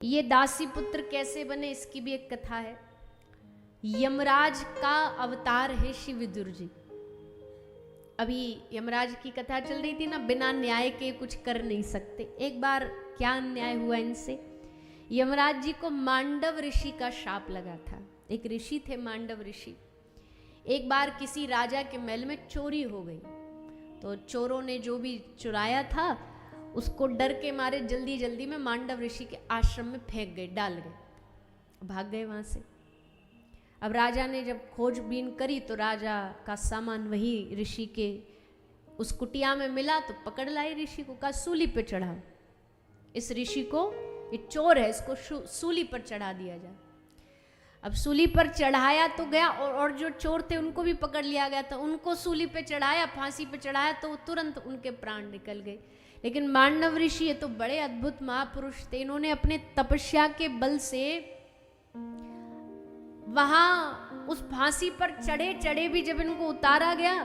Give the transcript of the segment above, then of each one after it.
ये दासी पुत्र कैसे बने, इसकी भी एक कथा है। यमराज का अवतार है श्री विदुर जी। अभी यमराज की कथा चल रही थी ना, बिना न्याय के कुछ कर नहीं सकते। एक बार क्या अन्याय हुआ इनसे, यमराज जी को मांडव ऋषि का शाप लगा था। एक ऋषि थे मांडव ऋषि। एक बार किसी राजा के महल में चोरी हो गई, तो चोरों ने जो भी चुराया था उसको डर के मारे जल्दी जल्दी में मांडव ऋषि के आश्रम में फेंक गए, डाल गए, भाग गए वहां से। अब राजा ने जब खोजबीन करी तो राजा का सामान वही ऋषि के उस कुटिया में मिला, तो पकड़ लाई ऋषि को, कहा सूली पे चढ़ाओ इस ऋषि को, ये चोर है, इसको सूली पर चढ़ा दिया जाए। अब सूली पर चढ़ाया तो गया, और जो चोर थे उनको भी पकड़ लिया गया था, उनको सूली पे चढ़ाया, फांसी पे चढ़ाया, तो तुरंत उनके प्राण निकल गए। लेकिन मांडव ऋषि ये तो बड़े अद्भुत महापुरुष थे, इन्होंने अपने तपस्या के बल से वहां उस फांसी पर चढ़े चढ़े भी जब इनको उतारा गया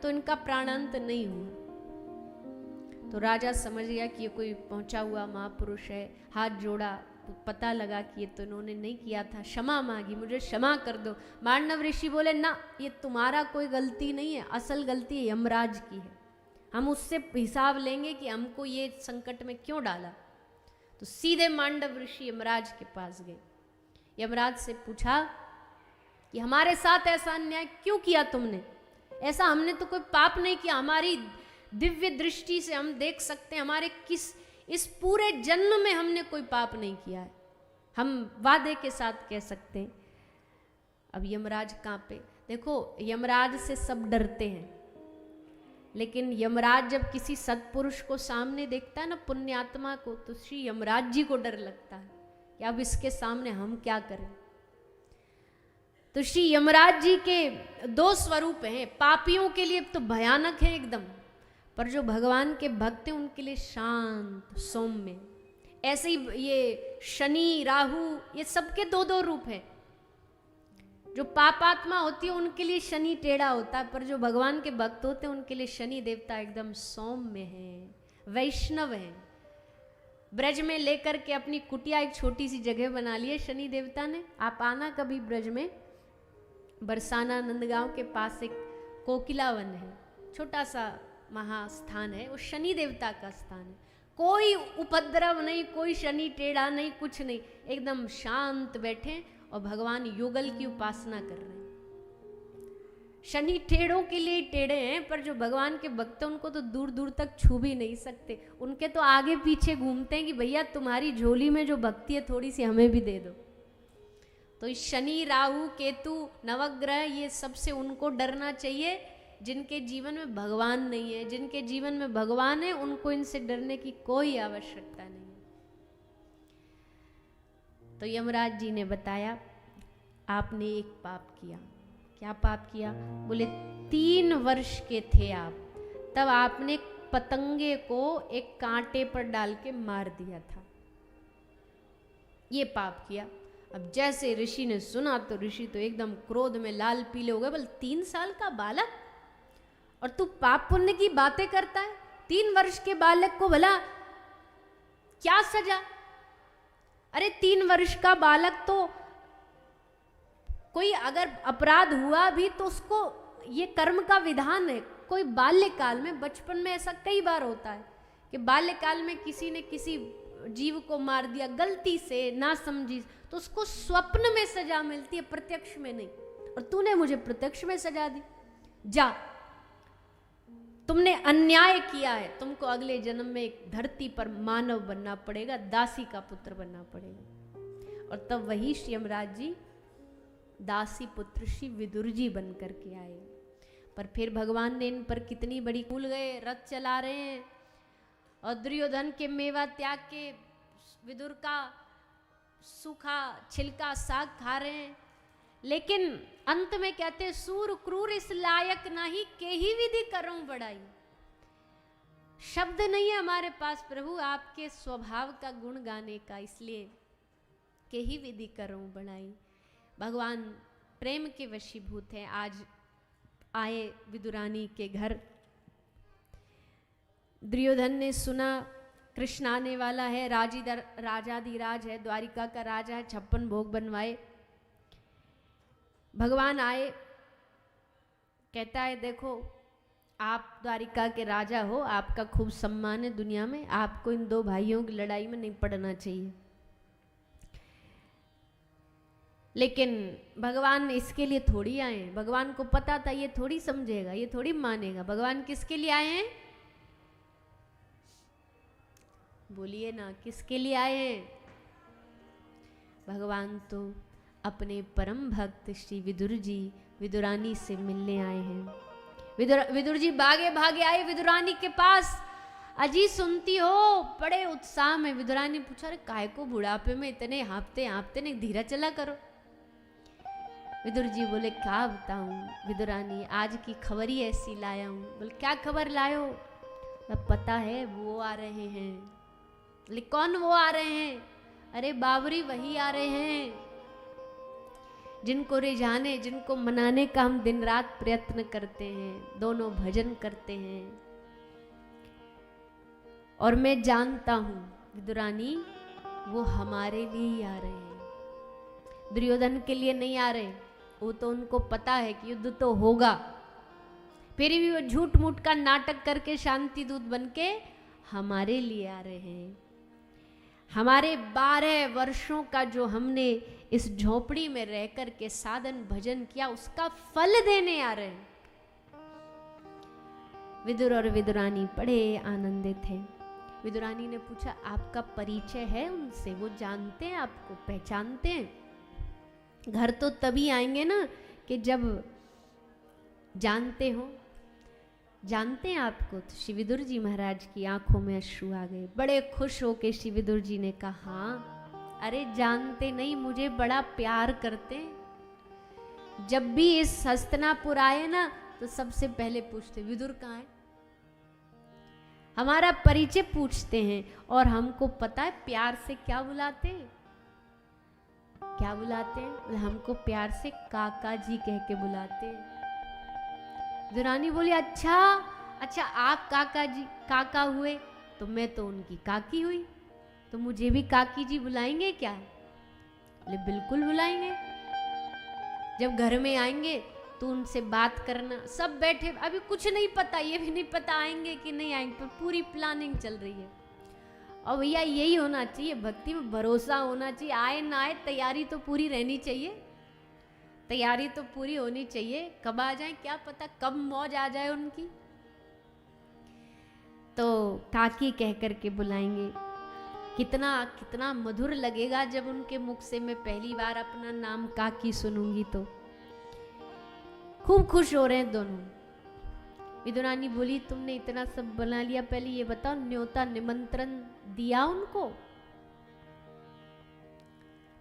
तो इनका प्राणांत नहीं हुआ। तो राजा समझ गया कि ये कोई पहुंचा हुआ महापुरुष है, हाथ जोड़ा, तो पता लगा कि ये तो इन्होंने नहीं किया था, क्षमा मांगी, मुझे क्षमा कर दो। मांडव ऋषि बोले ना, ये तुम्हारा कोई गलती नहीं है, असल गलती यमराज की है, हम उससे हिसाब लेंगे कि हमको ये संकट में क्यों डाला। तो सीधे मांडव ऋषि यमराज के पास गए, यमराज से पूछा कि हमारे साथ ऐसा अन्याय क्यों किया तुमने, ऐसा हमने तो कोई पाप नहीं किया, हमारी दिव्य दृष्टि से हम देख सकते हैं, हमारे इस पूरे जन्म में हमने कोई पाप नहीं किया है, हम वादे के साथ कह सकते हैं। अब यमराज कांपे। देखो, यमराज से सब डरते हैं, लेकिन यमराज जब किसी सत्पुरुष को सामने देखता है ना, पुण्यात्मा को, तो श्री यमराज जी को डर लगता है कि अब इसके सामने हम क्या करें। तो श्री यमराज जी के दो स्वरूप हैं, पापियों के लिए तो भयानक है एकदम, पर जो भगवान के भक्त हैं उनके लिए शांत सौम्य। ऐसे ही ये शनि राहु, ये सबके दो दो रूप हैं। जो पापात्मा होती है उनके लिए शनि टेढ़ा होता है, पर जो भगवान के भक्त होते हैं उनके लिए शनि देवता एकदम सौम्य है, वैष्णव है। ब्रज में लेकर के अपनी कुटिया एक छोटी सी जगह बना ली है शनि देवता ने। आप आना कभी ब्रज में, बरसाना नंदगांव के पास एक कोकिला वन है, छोटा सा महास्थान है, वो शनि देवता का स्थान है। कोई उपद्रव नहीं, कोई शनि टेढ़ा नहीं, कुछ नहीं, एकदम शांत बैठे और भगवान युगल की उपासना कर रहे हैं। शनि टेढ़ों के लिए टेढ़े हैं, पर जो भगवान के भक्त हैं उनको तो दूर दूर तक छू भी नहीं सकते, उनके तो आगे पीछे घूमते हैं कि भैया तुम्हारी झोली में जो भक्ति है थोड़ी सी हमें भी दे दो। तो इस शनि राहु केतु नवग्रह, ये सबसे उनको डरना चाहिए जिनके जीवन में भगवान नहीं है। जिनके जीवन में भगवान है उनको इनसे डरने की कोई आवश्यकता नहीं है। तो यमराज जी ने बताया, आपने एक पाप किया। क्या पाप किया? बोले 3 वर्ष के थे आप, तब आपने पतंगे को एक कांटे पर डाल के मार दिया था, ये पाप किया। अब जैसे ऋषि ने सुना तो ऋषि तो एकदम क्रोध में लाल पीले हो गए। बोले 3 साल का बालक, और तू पाप पुण्य की बातें करता है? 3 वर्ष के बालक को भला क्या सजा? अरे 3 वर्ष का बालक तो कोई अगर अपराध हुआ भी तो उसको, ये कर्म का विधान है। कोई बाल्यकाल में, बचपन में ऐसा कई बार होता है कि बाल्यकाल में किसी ने किसी जीव को मार दिया गलती से, ना समझी, तो उसको स्वप्न में सजा मिलती है, प्रत्यक्ष में नहीं। और तूने मुझे प्रत्यक्ष में सजा दी, जा, तुमने अन्याय किया है, तुमको अगले जन्म में एक धरती पर मानव बनना पड़ेगा, दासी का पुत्र बनना पड़ेगा। और तब वही श्री यमराज जी दासी पुत्र श्री विदुर जी बन करके आए। पर फिर भगवान ने इन पर कितनी बड़ी भूल गए, रथ चला रहे हैं और दुर्योधन के मेवा त्याग के विदुर का सूखा छिलका साग खा रहे हैं। लेकिन अंत में कहते हैं, सूर क्रूर इस लायक नहीं, के ही विधि करूं बड़ाई। शब्द नहीं है हमारे पास प्रभु आपके स्वभाव का गुण गाने का, इसलिए के ही विधि करूं बड़ाई। भगवान प्रेम के वशीभूत हैं। आज आए विदुरानी के घर, दुर्योधन ने सुना, कृष्ण आने वाला है, राजाधिराज है, द्वारिका का राजा है, 56 भोग बनवाए। भगवान आए, कहता है देखो आप द्वारिका के राजा हो, आपका खूब सम्मान है दुनिया में, आपको इन दो भाइयों की लड़ाई में नहीं पड़ना चाहिए। लेकिन भगवान इसके लिए थोड़ी आए हैं, भगवान को पता था ये थोड़ी समझेगा, ये थोड़ी मानेगा। भगवान किसके लिए आए हैं? बोलिए ना, किसके लिए आए हैं? भगवान तो अपने परम भक्त श्री विदुर जी, विदुरानी से मिलने आए हैं। विदुर जी भागे भागे आए विदुरानी के पास। अजी सुनती हो? बड़े उत्साह में। विदुरानी पूछा, अरे काय को बुढ़ापे में इतने हाँपते हाँपते नहीं, धीरा चला करो। विदुर जी बोले, क्या बताऊं विदुरानी, आज की खबर ही ऐसी लाया हूं। बोले, क्या खबर लायो? पता है वो आ रहे हैं। बोले, कौन वो आ रहे हैं? अरे बाबरी वही आ रहे हैं जिनको रिझाने, जिनको मनाने का हम दिन रात प्रयत्न करते हैं, दोनों भजन करते हैं। और मैं जानता हूं विदुरानी, वो हमारे लिए ही आ रहे हैं, दुर्योधन के लिए नहीं आ रहे। वो तो उनको पता है कि युद्ध तो होगा, फिर भी वो झूठ मूठ का नाटक करके शांति दूत बनके हमारे लिए आ रहे हैं। हमारे 12 वर्षों का जो हमने इस झोपड़ी में रह कर के साधन भजन किया, उसका फल देने आ रहे हैं। विदुर और विदुरानी बड़े आनंदित थे। विदुरानी ने पूछा, आपका परिचय है उनसे? वो जानते हैं आपको, पहचानते हैं? घर तो तभी आएंगे ना कि जब जानते हो। जानते हैं आपको? तो श्री विदुर जी महाराज की आंखों में अश्रु आ गए। बड़े खुश होके श्री विदुर जी ने कहा, हाँ, अरे जानते नहीं, मुझे बड़ा प्यार करते। जब भी इस हस्तिनापुर आए ना तो सबसे पहले पूछते विदुर कहाँ है, हमारा परिचय पूछते हैं। और हमको पता है प्यार से क्या बुलाते हैं, क्या बुलाते हैं? हमको प्यार से काका जी कह के बुलाते हैं। विदुरानी बोली, अच्छा अच्छा, आप काका जी काका हुए तो मैं तो उनकी काकी हुई, तो मुझे भी काकी जी बुलाएंगे क्या? बोले, बिल्कुल बुलाएंगे। जब घर में आएंगे तो उनसे बात करना। सब बैठे, अभी कुछ नहीं पता, ये भी नहीं पता आएंगे कि नहीं आएंगे, पर पूरी प्लानिंग चल रही है। और भैया यही होना चाहिए, भक्ति में भरोसा होना चाहिए। आए ना आए, तैयारी तो पूरी रहनी चाहिए, तैयारी तो पूरी होनी चाहिए। कब आ जाए क्या पता, कब मौज आ जाए उनकी। तो काकी कह करके बुलाएंगे। कितना कितना मधुर लगेगा जब उनके मुख से मैं पहली बार अपना नाम काकी सुनूंगी। तो खूब खुश हो रहे हैं दोनों। विदुरानी बोली, तुमने इतना सब बना लिया, पहले ये बताओ न्योता निमंत्रण दिया उनको?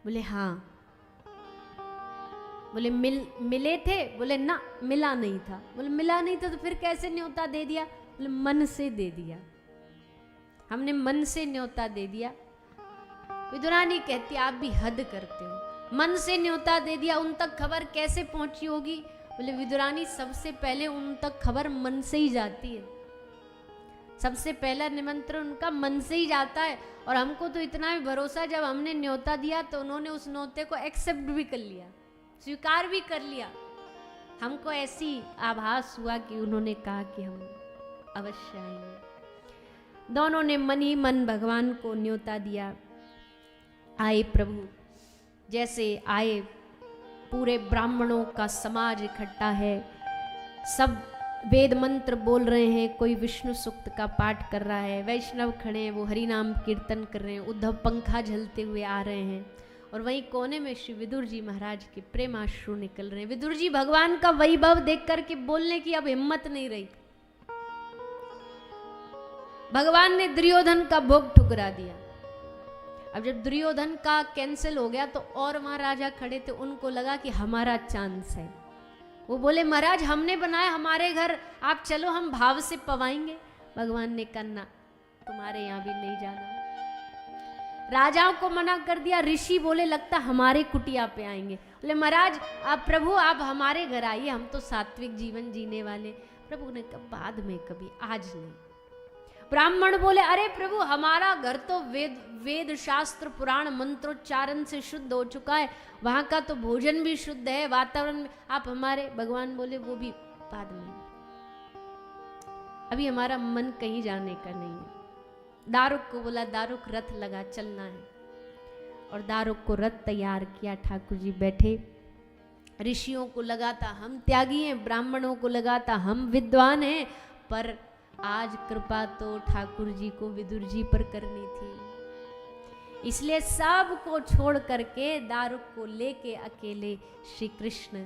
बोले हाँ। बोले मिले थे? बोले ना, मिला नहीं था। बोले मिला नहीं था तो फिर कैसे न्योता दे दिया? बोले मन से दे दिया, हमने मन से न्योता दे दिया। विदुरानी कहती, आप भी हद करते हो, मन से न्योता दे दिया, उन तक खबर कैसे पहुंची होगी? बोले विदुरानी, सबसे पहले उन तक खबर मन से ही जाती है, सबसे पहला निमंत्रण उनका मन से ही जाता है। और हमको तो इतना भी भरोसा, जब हमने न्योता दिया तो उन्होंने उस न्योते को एक्सेप्ट भी कर लिया, स्वीकार भी कर लिया। हमको ऐसी आभास हुआ कि उन्होंने कहा कि हम अवश्य आएंगे। दोनों ने मन ही मन भगवान को न्योता दिया। आए प्रभु, जैसे आए, पूरे ब्राह्मणों का समाज इकट्ठा है, सब वेद मंत्र बोल रहे हैं, कोई विष्णु सूक्त का पाठ कर रहा है, वैष्णव खड़े हैं, वो हरि नाम कीर्तन कर रहे हैं, उद्धव पंखा झलते हुए आ रहे हैं। और वहीं कोने में श्री विदुर जी महाराज के प्रेमाश्रु निकल रहे हैं। विदुर जी भगवान का वैभव देख करके बोलने की अब हिम्मत नहीं रही। भगवान ने दुर्योधन का भोग ठुकरा दिया। अब जब दुर्योधन का कैंसिल हो गया तो और वहां राजा खड़े थे, उनको लगा कि हमारा चांस है। वो बोले, महाराज हमने बनाया हमारे घर, आप चलो, हम भाव से पवाएंगे। भगवान ने कहा, ना, तुम्हारे यहाँ भी नहीं जाना। राजाओं को मना कर दिया। ऋषि बोले, लगता हमारे कुटिया पे आएंगे। बोले, महाराज आप प्रभु आप हमारे घर आइए, हम तो सात्विक जीवन जीने वाले। प्रभु ने कहा, बाद में कभी, आज नहीं। ब्राह्मण बोले, अरे प्रभु हमारा घर तो वेद शास्त्र पुराण मंत्रोच्चारण से शुद्ध हो चुका है, वहां का तो भोजन भी शुद्ध है, वातावरण में आप हमारे। भगवान बोले वो भी बाद में, अभी हमारा मन कहीं जाने का नहीं है। दारुक को बोला, दारुक रथ लगा, चलना है। और दारुक को रथ तैयार किया। ठाकुर जी बैठे। ऋषियों को लगा था हम त्यागी हैं, ब्राह्मणों को लगा था हम विद्वान हैं, पर आज कृपा तो ठाकुर जी को विदुर जी पर करनी थी। इसलिए सब को छोड़ करके दारुक को लेके अकेले श्री कृष्ण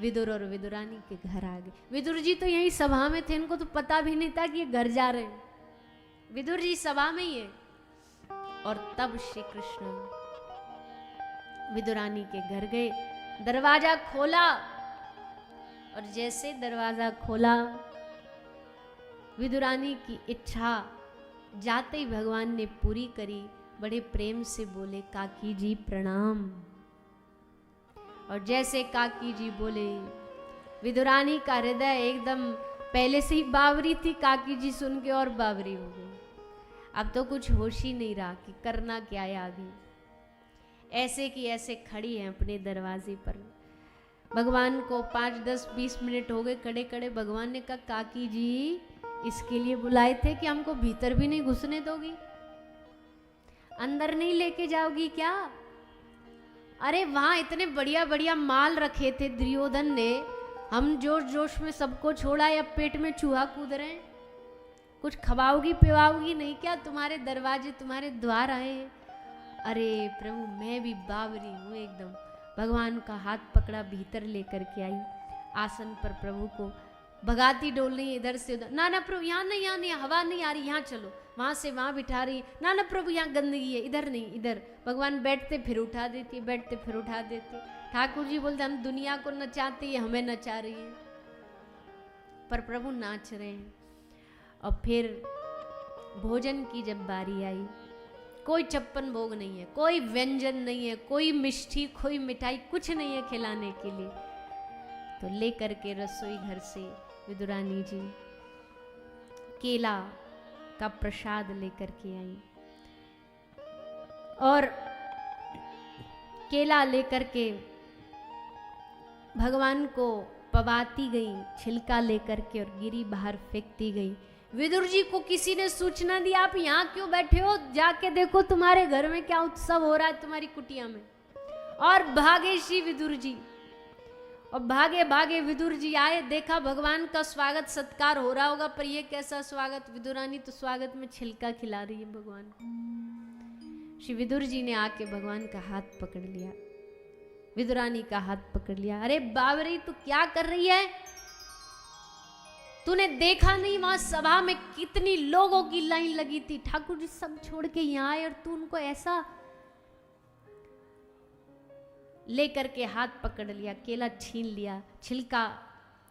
विदुर और विदुरानी के घर आ गए। विदुर जी तो यही सभा में थे, इनको तो पता भी नहीं था कि ये घर जा रहे हैं। विदुर जी सभा में ही है। और तब श्री कृष्ण विदुरानी के घर गए, दरवाजा खोला, और जैसे दरवाजा खोला विदुरानी की इच्छा जाते ही भगवान ने पूरी करी। बड़े प्रेम से बोले, काकी जी प्रणाम। और जैसे काकी जी बोले, विदुरानी का हृदय एकदम पहले से ही बावरी थी, काकी जी सुन के और बावरी हो गई। अब तो कुछ होश ही नहीं रहा कि करना क्या है आगे। ऐसे की ऐसे खड़ी है अपने दरवाजे पर। भगवान को 5, 10, 20 मिनट हो गए खड़े खड़े। भगवान ने कहा, काकी जी इसके लिए बुलाए थे कि हमको भीतर भी नहीं घुसने दोगी, अंदर नहीं लेके जाओगी क्या? अरे वहां इतने बढ़िया बढ़िया माल रखे थे दुर्योधन ने, हम जोश जोश में सबको छोड़ा, या पेट में चूहा कूद रहे हैं? कुछ खवाओगी पिवाओगी नहीं क्या? तुम्हारे दरवाजे तुम्हारे द्वार आए। अरे प्रभु मैं भी बावरी हूँ एकदम। भगवान का हाथ पकड़ा, भीतर लेकर के आई। आसन पर प्रभु को भगाती डोल रही, इधर से उधर। ना ना प्रभु यहाँ नहीं, यहाँ नहीं, हवा नहीं आ रही, यहाँ चलो। वहां से वहां बिठा रही। ना ना प्रभु यहाँ गंदगी है, इधर नहीं इधर। भगवान बैठते फिर उठा देती, बैठते फिर उठा देते। ठाकुर जी बोलते, हम दुनिया को नचाते हैं, हमें नचा रही है। पर प्रभु नाच रहे हैं। और फिर भोजन की जब बारी आई, कोई 56 भोग नहीं है, कोई व्यंजन नहीं है, कोई मिष्टी, कोई मिठाई, कुछ नहीं है खिलाने के लिए। तो लेकर के रसोई घर से विदुरानी जी केला का प्रसाद लेकर के आई। और केला लेकर के भगवान को पवाती गई, छिलका लेकर के, और गिरी बाहर फेंकती गई। विदुर जी को किसी ने सूचना दी, आप यहाँ क्यों बैठे हो? जाके देखो तुम्हारे घर में क्या उत्सव हो रहा है, तुम्हारी कुटिया में। और भागे श्री विदुर जी। और भागे भागे विदुर जी आए, देखा भगवान का स्वागत सत्कार हो रहा होगा, पर ये कैसा स्वागत? विदुरानी तो स्वागत में छिलका खिला रही है भगवान को। श्री विदुर जी ने आके भगवान का हाथ पकड़ लिया, विदुरानी का हाथ पकड़ लिया। अरे बावरी तू क्या कर रही है? तूने देखा नहीं वहां सभा में कितनी लोगों की लाइन लगी थी, ठाकुर जी सब छोड़ के यहाँ आए, और तू उनको ऐसा लेकर के हाथ पकड़ लिया, केला छीन लिया, छिलका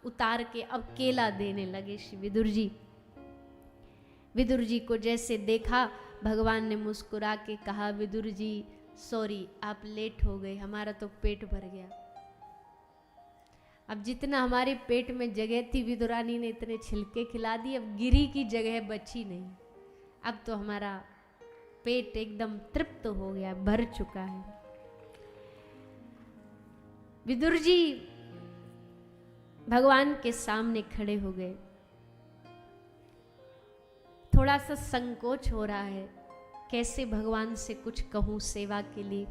उतार के अब केला देने लगे श्री विदुर जी। विदुर जी को जैसे देखा, भगवान ने मुस्कुरा के कहा, विदुर जी सॉरी आप लेट हो गए, हमारा तो पेट भर गया। अब जितना हमारे पेट में जगह थी, विदुरानी ने इतने छिलके खिला दिए, अब गिरी की जगह बची नहीं। अब तो हमारा पेट एकदम तृप्त हो गया, भर चुका है। विदुर जी भगवान के सामने खड़े हो गए। थोड़ा सा संकोच हो रहा है, कैसे भगवान से कुछ कहूं सेवा के लिए।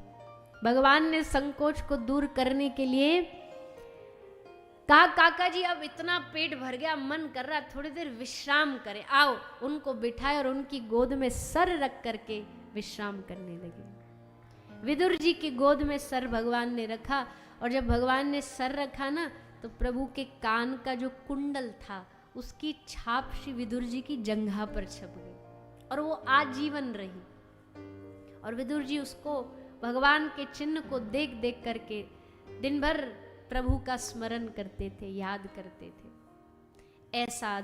भगवान ने संकोच को दूर करने के लिए कहा, काका जी अब इतना पेट भर गया, मन कर रहा थोड़ी देर विश्राम करें, आओ। उनको बिठाए और उनकी गोद में सर रख करके विश्राम करने लगे। विदुर जी की गोद में सर भगवान ने रखा, और जब भगवान ने सर रखा ना, तो प्रभु के कान का जो कुंडल था उसकी छाप श्री विदुर जी की जंघा पर छप गई, और वो आजीवन रही। और विदुर जी उसको, भगवान के चिन्ह को देख देख करके दिन भर प्रभु का स्मरण करते थे, याद करते थे। ऐसा